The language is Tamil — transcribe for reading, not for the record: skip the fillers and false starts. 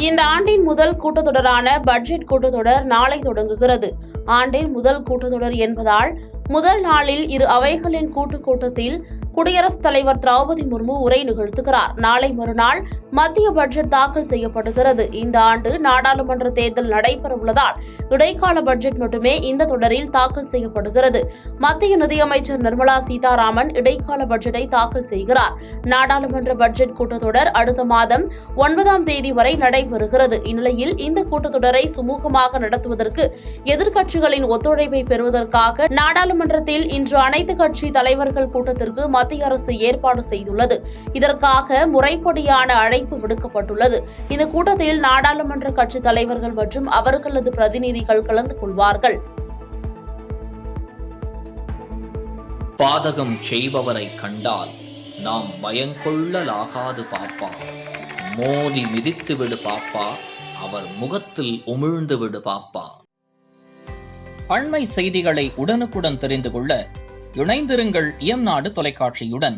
இந்த ஆண்டின் முதல் கூட்டத்தொடரான பட்ஜெட் கூட்டத்தொடர் நாளை தொடங்குகிறது. ஆண்டின் முதல் கூட்டத்தொடர் என்பதால் முதல் நாளில் இரு அவைகளின் கூட்டத்தில் குடியரசுத் தலைவர் திரௌபதி முர்மு உரை நிகழ்த்துகிறார். நாளை மறுநாள் மத்திய பட்ஜெட் தாக்கல் செய்யப்படுகிறது. இந்த ஆண்டு நாடாளுமன்ற தேர்தல் நடைபெறவுள்ளதால் இடைக்கால பட்ஜெட் மட்டுமே இந்த தொடரில் தாக்கல் செய்யப்படுகிறது. மத்திய நிதியமைச்சர் நிர்மலா சீதாராமன் இடைக்கால பட்ஜெட்டை தாக்கல் செய்கிறார். நாடாளுமன்ற பட்ஜெட் கூட்டத்தொடர் அடுத்த மாதம் 9ஆம் தேதி வரை நடைபெறுகிறது. இந்நிலையில் இந்த கூட்டத்தொடரை சுமூகமாக நடத்துவதற்கு எதிர்க்கட்சிகளின் ஒத்துழைப்பை பெறுவதற்காக நாடாளுமன்றத்தில் இன்று அனைத்து கட்சி தலைவர்கள் கூட்டத்திற்கு மத்திய அரசு ஏற்பாடு செய்துள்ளது. இதற்காக முறைப்படியான அழைப்பு விடுக்கப்பட்டுள்ளது. இந்த கூட்டத்தில் நாடாளுமன்ற கட்சி தலைவர்கள் மற்றும் அவர்களது பிரதிநிதிகள் கலந்து கொள்வார்கள். பாதகம் செய்பவரை கண்டால் நாம் பயங்கொள்ளலாகாது பாப்பா, மோதி மிதித்து விடு பாப்பா, அவர் முகத்தில் உமிழ்ந்து விடு பாப்பா. அண்மை செய்திகளை உடனுக்குடன் தெரிந்து கொள்ள இணைந்திருங்கள் இயம்நாடு தொலைக்காட்சியுடன்.